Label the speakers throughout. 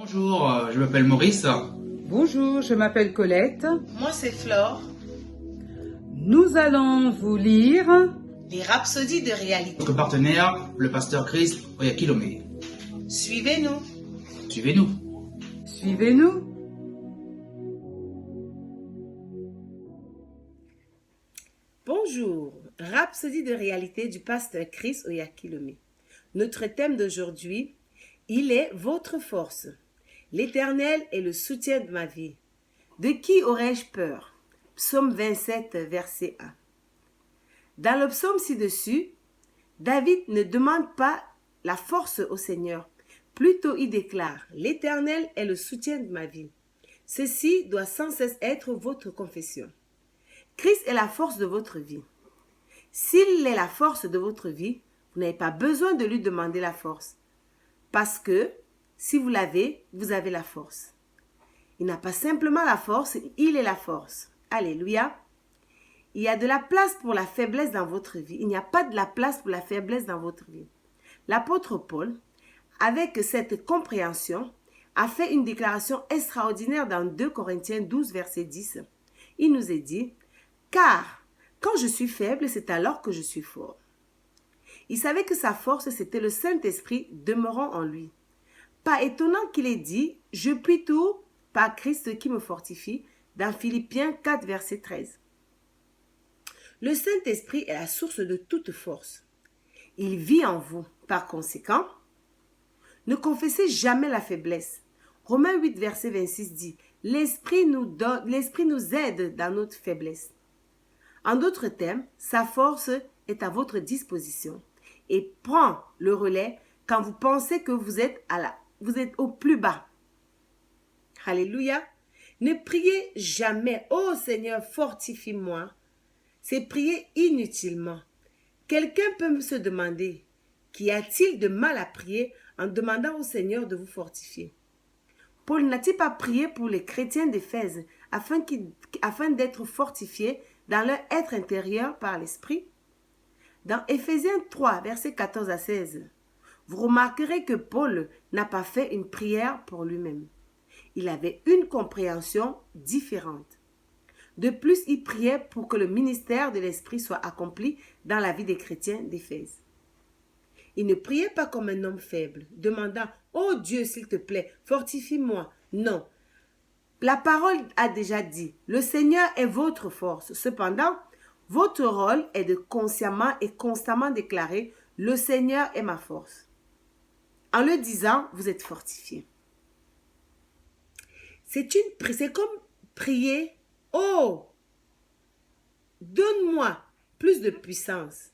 Speaker 1: Bonjour, je m'appelle Maurice.
Speaker 2: Bonjour, je m'appelle Colette.
Speaker 3: Moi, c'est Flore.
Speaker 2: Nous allons vous lire
Speaker 3: Les rhapsodies de réalité.
Speaker 1: Notre partenaire, le pasteur Chris Oyakilome.
Speaker 3: Suivez-nous.
Speaker 1: Suivez-nous.
Speaker 2: Suivez-nous.
Speaker 4: Bonjour, rhapsodie de réalité du pasteur Chris Oyakilome. Notre thème d'aujourd'hui, il est votre force. L'Éternel est le soutien de ma vie. De qui aurais-je peur? Psaume 27, verset 1. Dans le psaume ci-dessus, David ne demande pas la force au Seigneur. Plutôt, il déclare, l'Éternel est le soutien de ma vie. Ceci doit sans cesse être votre confession. Christ est la force de votre vie. S'il est la force de votre vie, vous n'avez pas besoin de lui demander la force. Parce que si vous l'avez, vous avez la force. Il n'a pas simplement la force, il est la force. Alléluia. Il y a de la place pour la faiblesse dans votre vie. Il n'y a pas de la place pour la faiblesse dans votre vie. L'apôtre Paul, avec cette compréhension, a fait une déclaration extraordinaire dans 2 Corinthiens 12, verset 10. Il nous est dit, « Car quand je suis faible, c'est alors que je suis fort. » Il savait que sa force, c'était le Saint-Esprit demeurant en lui. Pas étonnant qu'il ait dit « Je puis tout par Christ qui me fortifie » dans Philippiens 4, verset 13. Le Saint-Esprit est la source de toute force. Il vit en vous. Par conséquent, ne confessez jamais la faiblesse. Romains 8, verset 26 dit « L'Esprit nous aide dans notre faiblesse. » En d'autres termes, sa force est à votre disposition et prend le relais quand vous pensez que vous êtes au plus bas. Alléluia. Ne priez jamais, « Oh Seigneur, fortifie-moi ». C'est prier inutilement. Quelqu'un peut se demander, qu'y a-t-il de mal à prier en demandant au Seigneur de vous fortifier? Paul n'a-t-il pas prié pour les chrétiens d'Éphèse afin d'être fortifiés dans leur être intérieur par l'Esprit? Dans Éphésiens 3, versets 14 à 16, vous remarquerez que Paul n'a pas fait une prière pour lui-même. Il avait une compréhension différente. De plus, il priait pour que le ministère de l'Esprit soit accompli dans la vie des chrétiens d'Éphèse. Il ne priait pas comme un homme faible, demandant « Oh Dieu, s'il te plaît, fortifie-moi ». Non. La parole a déjà dit « Le Seigneur est votre force ». Cependant, votre rôle est de consciemment et constamment déclarer « Le Seigneur est ma force ». En le disant, vous êtes fortifié. C'est comme prier « Oh, donne-moi plus de puissance ».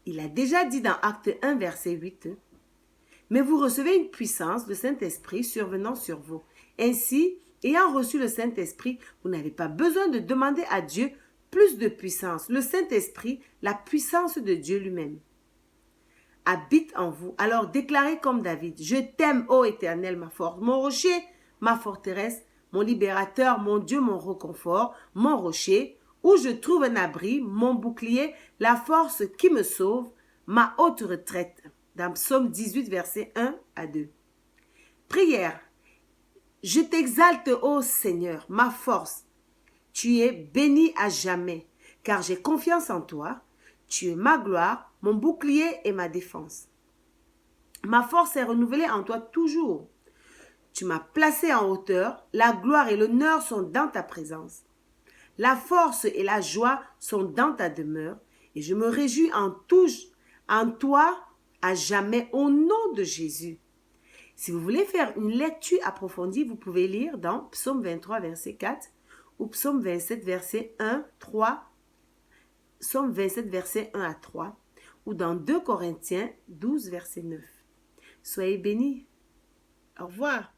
Speaker 4: Il a déjà dit dans Acte 1, verset 8, « Mais vous recevez une puissance de Saint-Esprit survenant sur vous. Ainsi, ayant reçu le Saint-Esprit, vous n'avez pas besoin de demander à Dieu plus de puissance. Le Saint-Esprit, la puissance de Dieu lui-même, habite en vous. Alors déclarez comme David, « Je t'aime, ô Éternel, ma force, mon rocher, ma forteresse, mon libérateur, mon Dieu, mon réconfort, mon rocher, où je trouve un abri, mon bouclier, la force qui me sauve, ma haute retraite. » Dans Psaume 18, versets 1 à 2. Prière. Je t'exalte, ô Seigneur, ma force. Tu es béni à jamais, car j'ai confiance en toi. Tu es ma gloire, mon bouclier et ma défense. Ma force est renouvelée en toi toujours. Tu m'as placé en hauteur, la gloire et l'honneur sont dans ta présence. La force et la joie sont dans ta demeure, et je me réjouis en toi à jamais au nom de Jésus. Si vous voulez faire une lecture approfondie, vous pouvez lire dans Psaume 23, verset 4 ou Psaume 27, verset 1, 3, Psaume 27, verset 1 à 3 ou dans 2 Corinthiens 12, verset 9. Soyez bénis. Au revoir.